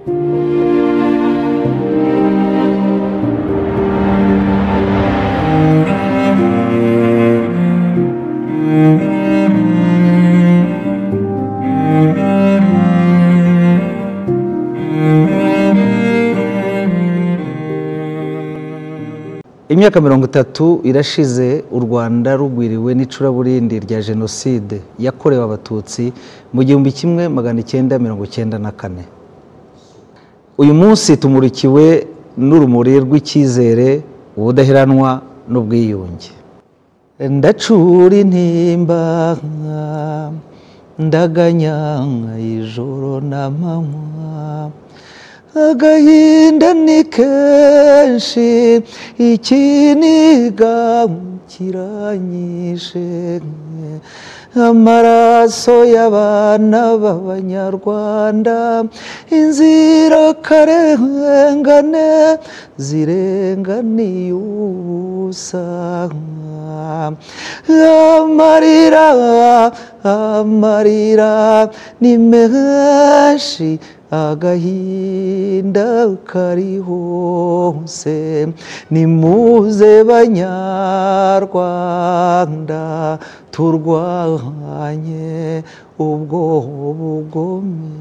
Imyaka 30 irashize u Rwanda rugwiriwe n'icuraburindi rya Jenoside yakorewe abatutsi mu 1994. Uyu munsi tumurikiwe n'urumuri rw'icyizere, ubudaheranwa n'ubwiyunge. Ndacura intimba ndaganya ijoro n'amanywa, agahinda ni kenshi ikiniga kiranyishe, amaraso y'abana b'Abanyarwanda inzirakarengane zirenganiye ubusa. Amarira ni menshi, agahinda kari hose, nimuze Banyarwanda turwanye ubwo bugome.